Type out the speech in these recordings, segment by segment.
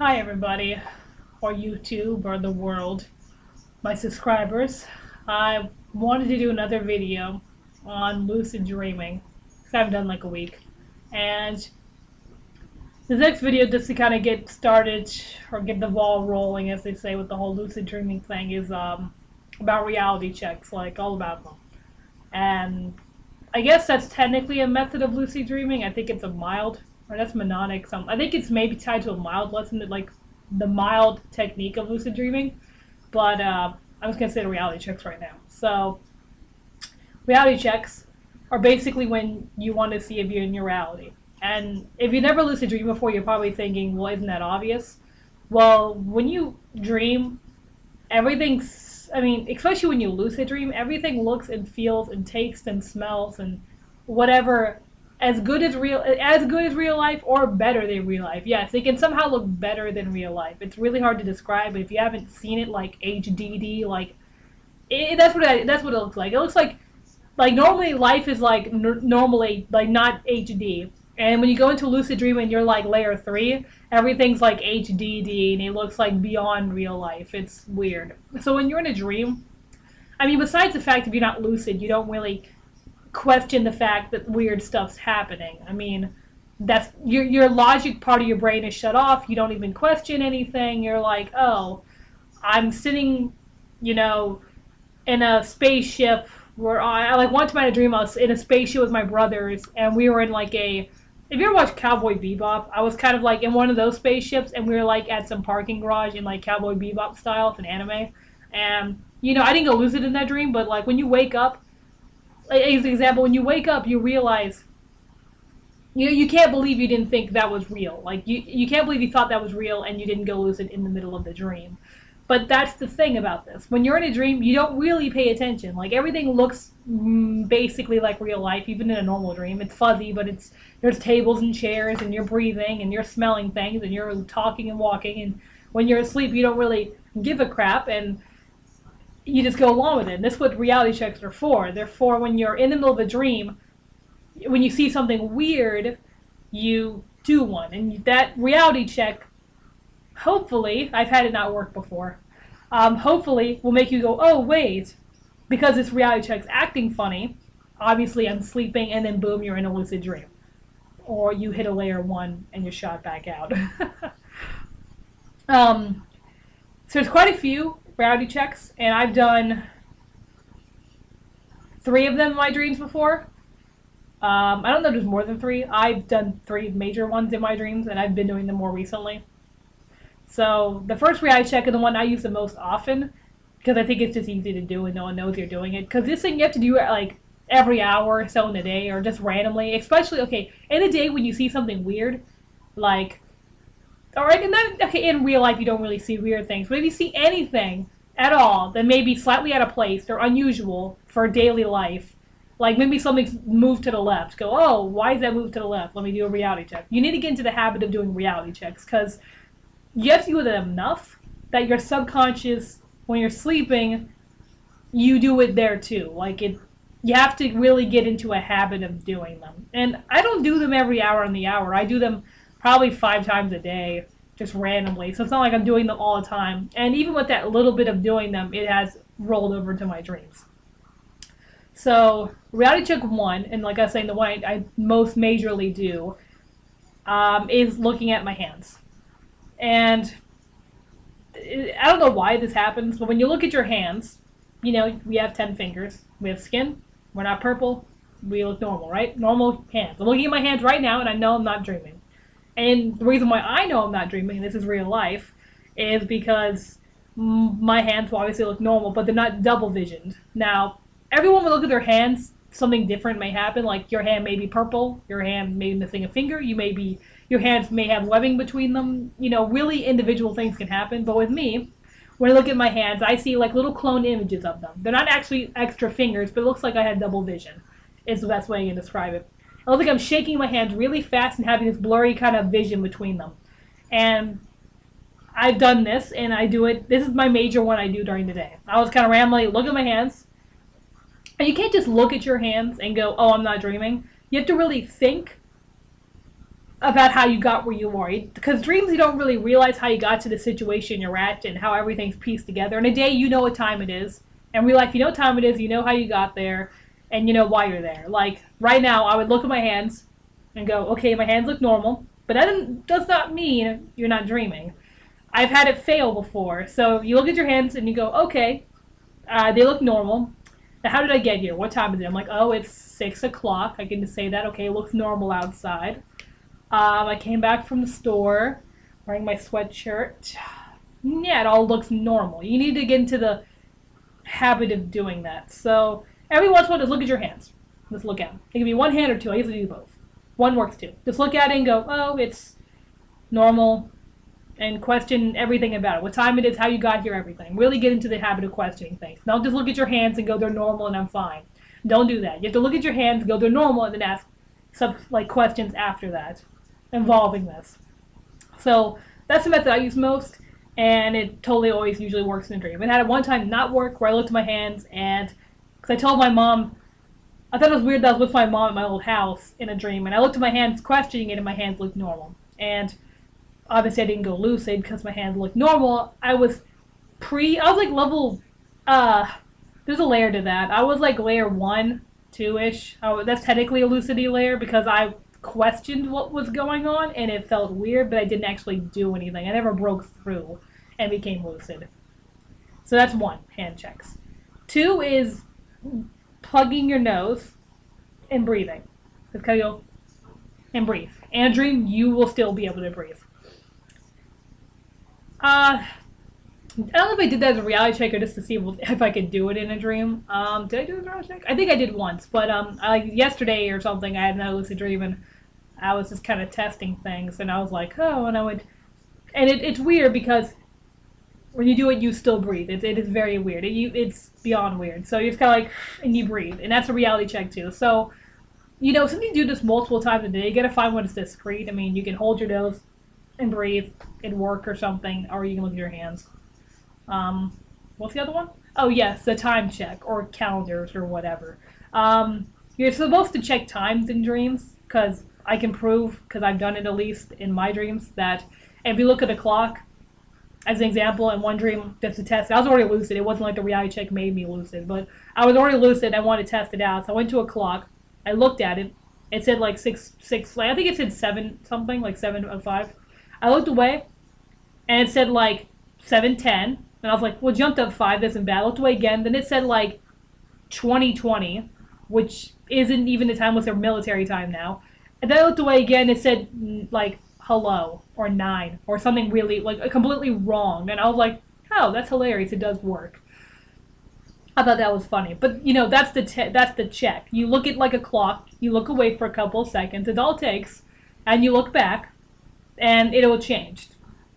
Hi everybody, or YouTube, or the world, my subscribers. I wanted to do another video on lucid dreaming, because I haven't done like a week. And this next video, just to kind of get started, or get the ball rolling, as they say with the whole lucid dreaming thing, is about reality checks, like all about them. And I guess that's technically a method of lucid dreaming. I think it's a mild, or that's mnemonic. I think it's maybe tied to a mild lesson, like the mild technique of lucid dreaming. But I'm just gonna say the reality checks right now. So reality checks are basically when you want to see if you're in your reality. And if you never lucid dreamed before, you're probably thinking, well, isn't that obvious? Well, when you dream, everything's, I mean, especially when you lucid dream, everything looks and feels and tastes and smells and whatever as good as real life or better than real life. Yes, it can somehow look better than real life. It's really hard to describe, but if you haven't seen it like HDD, like that's what it looks like. It looks like normally life is like normally like not HD. And when you go into lucid dream and you're like layer 3, everything's like HDD and it looks like beyond real life. It's weird. So when you're in a dream, I mean, besides the fact if you're not lucid, you don't really question the fact that weird stuff's happening. I mean, that's your logic part of your brain is shut off. You don't even question anything. You're like, oh, I'm sitting, you know, in a spaceship where I like one time I had a dream I was in a spaceship with my brothers and we were in like a, if you ever watched Cowboy Bebop, I was kind of like in one of those spaceships and we were like at some parking garage in like Cowboy Bebop style. It's an anime. And, you know, I didn't go lucid in that dream, but like when you wake up, like, as an example, when you wake up, you realize, you can't believe you didn't think that was real. Like, you can't believe you thought that was real and you didn't go lucid in the middle of the dream. But that's the thing about this. When you're in a dream, you don't really pay attention. Like, everything looks basically like real life, even in a normal dream. It's fuzzy, but there's tables and chairs, and you're breathing, and you're smelling things, and you're talking and walking. And when you're asleep, you don't really give a crap, and you just go along with it. And that's what reality checks are for. They're for when you're in the middle of a dream, when you see something weird, you do one. And that reality check, hopefully, I've had it not work before, hopefully will make you go, oh, wait, because this reality check's acting funny, obviously I'm sleeping, and then boom, you're in a lucid dream. Or you hit a layer 1 and you're shot back out. So there's quite a few reality checks, and I've done 3 of them in my dreams before. I don't know if there's more than 3. I've done 3 major ones in my dreams, and I've been doing them more recently. So the first reality check is the one I use the most often, because I think it's just easy to do and no one knows you're doing it. Because this thing you have to do it like every hour or so in a day, or just randomly. Especially, okay, in a day when you see something weird, like, alright, and then, okay, in real life you don't really see weird things, but if you see anything at all that may be slightly out of place or unusual for daily life, like maybe something's moved to the left, go, oh, why is that moved to the left? Let me do a reality check. You need to get into the habit of doing reality checks, because you have to do it enough that your subconscious, when you're sleeping, you do it there too. Like, you have to really get into a habit of doing them. And I don't do them every hour on the hour. I do them probably 5 times a day, just randomly. So it's not like I'm doing them all the time. And even with that little bit of doing them, it has rolled over to my dreams. So reality check 1, and like I was saying, the one I most majorly do, is looking at my hands. And I don't know why this happens, but when you look at your hands, you know, we have 10 fingers. We have skin. We're not purple. We look normal, right? Normal hands. I'm looking at my hands right now, and I know I'm not dreaming. And the reason why I know I'm not dreaming, and this is real life, is because my hands will obviously look normal, but they're not double visioned. Now, everyone will look at their hands, something different may happen, like your hand may be purple, your hand may be missing a finger, your hands may have webbing between them, you know, really individual things can happen. But with me, when I look at my hands, I see like little cloned images of them. They're not actually extra fingers, but it looks like I had double vision, is the best way I can describe it. It looks like I'm shaking my hands really fast and having this blurry kind of vision between them. And I've done this, and I do it, this is my major one I do during the day. I was kind of randomly look at my hands, and you can't just look at your hands and go, oh, I'm not dreaming. You have to really think about how you got where you are. Because dreams, you don't really realize how you got to the situation you're at and how everything's pieced together. In a day, you know what time it is. In real life, you know what time it is, you know how you got there, and you know why you're there. Like, right now, I would look at my hands and go, okay, my hands look normal, but that does not mean you're not dreaming. I've had it fail before. So you look at your hands and you go, okay, they look normal. Now, how did I get here? What time is it? I'm like, oh, it's 6 o'clock. I can just say that. Okay, it looks normal outside. I came back from the store wearing my sweatshirt. Yeah, it all looks normal. You need to get into the habit of doing that. So every once in a while, just look at your hands. Just look at them. It can be one hand or two. I usually do both. One works too. Just look at it and go, oh, it's normal, and question everything about it. What time it is, how you got here, everything. Really get into the habit of questioning things. Don't just look at your hands and go, they're normal and I'm fine. Don't do that. You have to look at your hands, go, they're normal, and then ask some questions after that involving this. So that's the method I use most, and it totally always usually works in a dream. It had it one time not work where I looked at my hands, and because I told my mom, I thought it was weird that I was with my mom at my old house in a dream, and I looked at my hands questioning it, and my hands looked normal. And obviously I didn't go lucid because my hands looked normal. I was like level, there's a layer to that. I was like layer 1, 2-ish. That's technically a lucidity layer because I questioned what was going on and it felt weird, but I didn't actually do anything. I never broke through and became lucid. So that's 1, hand checks. 2 is plugging your nose and breathing. Just kind of go and breathe. In a dream, you will still be able to breathe. I don't know if I did that as a reality check or just to see if I could do it in a dream. Did I do a reality check? I think I did once, but yesterday or something, I had another lucid dream, and I was just kind of testing things, and I was like, oh, and I would, and it's weird because when you do it, you still breathe. It is very weird. It's beyond weird. So you're just kind of like, and you breathe, and that's a reality check too. So, since you do this multiple times a day, you gotta find one that's discreet. I mean, you can hold your nose and breathe and work or something, or you can look at your hands. What's the other one? Oh yes, the time check or calendars or whatever. You're supposed to check times in dreams because I can prove, because I've done it at least in my dreams, that if you look at a clock, as an example, in one dream, just to test it, I was already lucid. It wasn't like the reality check made me lucid, but I was already lucid and I wanted to test it out. So I went to a clock, I looked at it, it said like 6, I think it said 7 something, like 7:05. I looked away, and it said like 7:10, and I was like, well, jumped up 5, that's isn't bad. I looked away again, then it said like 20:20, which isn't even the time, was their military time now. And then I looked away again, it said like hello, or 9, or something really, like, completely wrong. And I was like, oh, that's hilarious, it does work. I thought that was funny. But, that's the check. You look at like a clock, you look away for a couple of seconds, it's all it takes, and you look back, and it'll change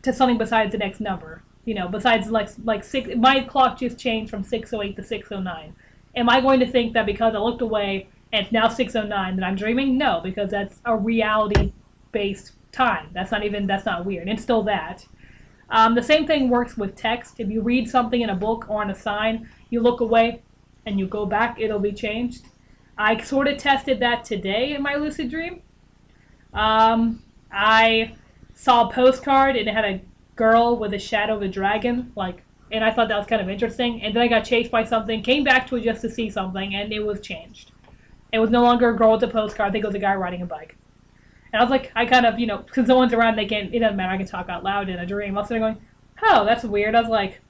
to something besides the next number. Besides like 6, my clock just changed from 6:08 to 6:09. Am I going to think that because I looked away and it's now 6:09 that I'm dreaming? No, because that's a reality-based time. That's not weird. It's still that. The same thing works with text. If you read something in a book or on a sign, you look away and you go back, it'll be changed. I sort of tested that today in my lucid dream. I saw a postcard and it had a girl with a shadow of a dragon, and I thought that was kind of interesting. And then I got chased by something, came back to it just to see something, and it was changed. It was no longer a girl with a postcard. I think it was a guy riding a bike. And I was like, I kind of, because no one's around, it doesn't matter, I can talk out loud in a dream. I was sitting going, oh, that's weird. I was like,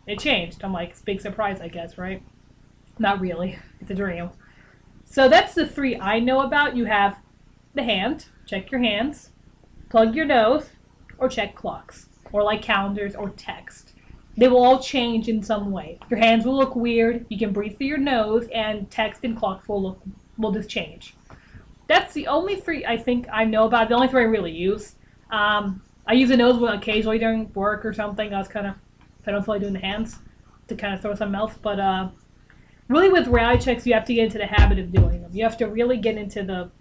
it changed. I'm like, big surprise, I guess, right? Not really. It's a dream. So that's the 3 I know about. You have the hand, check your hands, plug your nose, or check clocks, or like calendars or text. They will all change in some way. Your hands will look weird, you can breathe through your nose, and text and clocks will just change. That's the only 3 I think I know about, the only 3 I really use. I use the nose occasionally during work or something. I was kind of, if I don't feel like doing the hands, to kind of throw something else. But really with reality checks, you have to get into the habit of doing them. You have to really get into the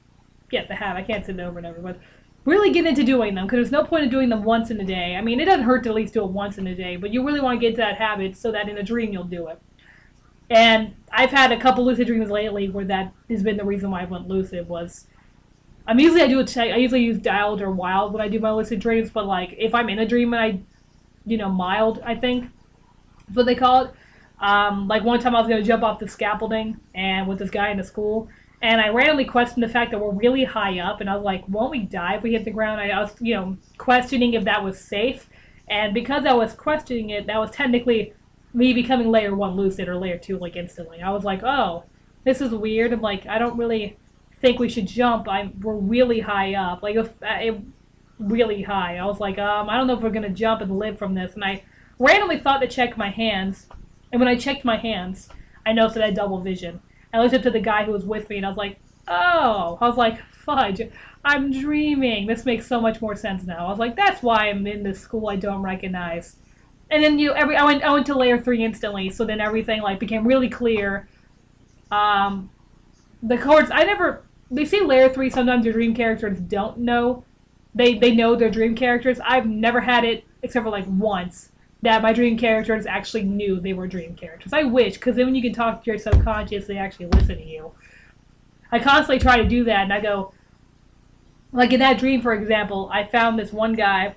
habit. I can't say it over and over, but really get into doing them, because there's no point in doing them once in a day. I mean, it doesn't hurt to at least do it once in a day, but you really want to get into that habit so that in a dream you'll do it. And I've had a couple lucid dreams lately where that has been the reason why I went lucid, was I usually use dialed or wild when I do my lucid dreams, but like if I'm in a dream and mild, I think is what they call it. Like one time I was gonna jump off the scaffolding and with this guy in the school, and I randomly questioned the fact that we're really high up, and I was like, won't we die if we hit the ground? I was questioning if that was safe, and because I was questioning it, that was technically me becoming layer 1 lucid or layer 2 like instantly. I was like, oh, this is weird. I'm like, I don't really think we should jump. We're really high up, like really high. I was like, I don't know if we're gonna jump and live from this, and I randomly thought to check my hands, and when I checked my hands, I noticed that I had double vision. I looked up to the guy who was with me, and I was like, oh. I was like, fudge, I'm dreaming. This makes so much more sense now. I was like, that's why I'm in this school I don't recognize. And then I went to layer 3 instantly, so then everything like became really clear. The chords they say layer 3 sometimes your dream characters don't know. They know their dream characters. I've never had it except for like once that my dream characters actually knew they were dream characters. I wish, because then when you can talk to your subconscious, they actually listen to you. I constantly try to do that, and I go, like in that dream, for example, I found this one guy.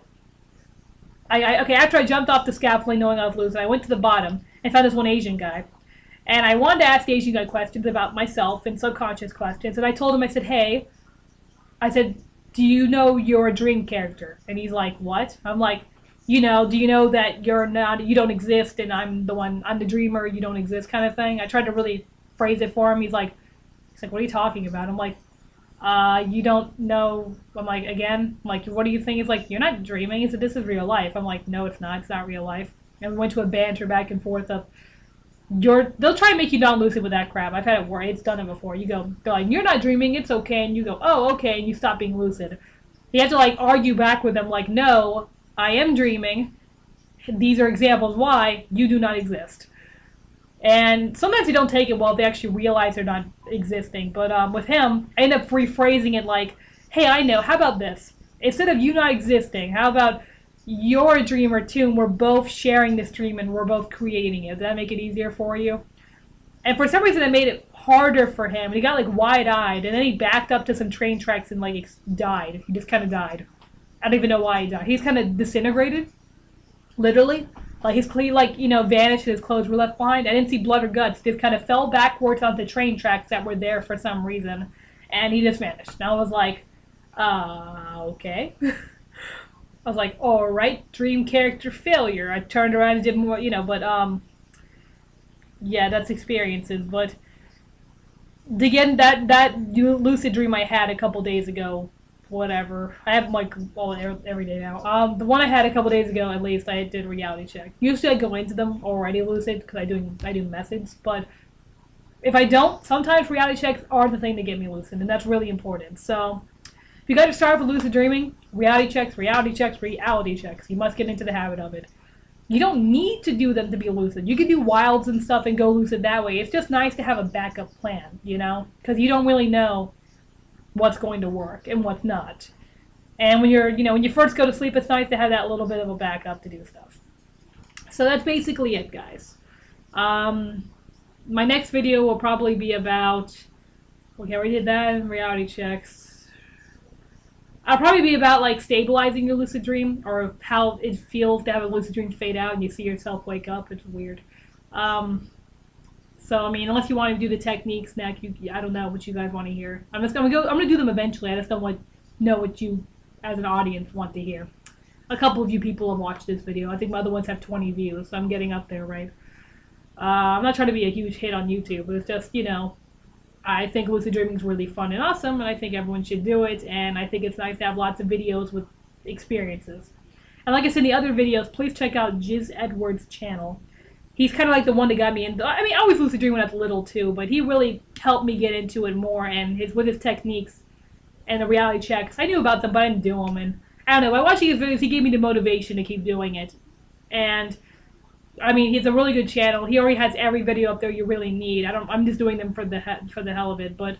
Okay, after I jumped off the scaffolding knowing I was losing, I went to the bottom and found this one Asian guy. And I wanted to ask the Asian guy questions about myself and subconscious questions. And I told him, I said, hey, do you know you're a dream character? And he's like, what? I'm like, do you know that you don't exist, and I'm the dreamer, you don't exist kind of thing. I tried to really phrase it for him. He's like, what are you talking about? I'm like, you don't know. I'm like, again? I'm like, what do you think? He's like, you're not dreaming. He said, this is real life. I'm like, no, it's not. It's not real life. And we went to a banter back and forth of, they'll try and make you non-lucid with that crap. I've had it where it's done it before. They're like, you're not dreaming, it's okay. And you go, oh, okay. And you stop being lucid. You have to like argue back with them like, no, I am dreaming. These are examples why you do not exist. And sometimes they don't take it well if they actually realize they're not existing. But with him, I end up rephrasing it like, hey, I know, how about this? Instead of you not existing, how about you're a dreamer too, and we're both sharing this dream and we're both creating it? Does that make it easier for you? And for some reason it made it harder for him. And he got like wide-eyed, and then he backed up to some train tracks and like died. He just kind of died. I don't even know why he died. He's kind of disintegrated, literally. Like his vanished and his clothes were left behind. I didn't see blood or guts. He just kind of fell backwards onto train tracks that were there for some reason, and he just vanished. And I was like, okay. I was like, all right, dream character failure. I turned around and did more, but yeah, that's experiences. But again, that lucid dream I had a couple days ago, whatever. I have like every day now. The one I had a couple days ago, at least, I did reality check. Usually I go into them already lucid because I do methods, but if I don't, sometimes reality checks are the thing to get me lucid, and that's really important. So if you got to start with lucid dreaming, reality checks, reality checks, reality checks. You must get into the habit of it. You don't need to do them to be lucid. You can do wilds and stuff and go lucid that way. It's just nice to have a backup plan, because you don't really know what's going to work and what's not. And when you first go to sleep, it's nice to have that little bit of a backup to do stuff. So that's basically it, guys. My next video will probably be about, okay, we did that, reality checks. I'll probably be about like stabilizing your lucid dream, or how it feels to have a lucid dream fade out and you see yourself wake up. It's weird. So I mean, unless you want to do the techniques next, I don't know what you guys want to hear. I'm gonna do them eventually. I just don't know what you, as an audience, want to hear. A couple of you people have watched this video. I think my other ones have 20 views, so I'm getting up there, right? I'm not trying to be a huge hit on YouTube, but it's just, I think lucid dreaming is really fun and awesome, and I think everyone should do it, and I think it's nice to have lots of videos with experiences. And like I said in the other videos, please check out Jiz Edwards' channel. He's kind of like the one that got me into, I mean, I always lucid dream when I was little too, but he really helped me get into it more, and with his techniques and the reality checks. I knew about them, but I didn't do them, and I don't know, by watching his videos, he gave me the motivation to keep doing it. And I mean, he's a really good channel. He already has every video up there you really need. I'm just doing them for the hell of it. But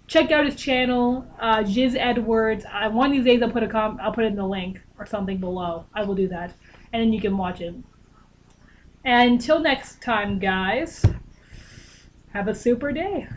check out his channel, Jiz Edwards. One of these days I'll put it in the link or something below. I will do that, and then you can watch it. And until next time, guys, have a super day.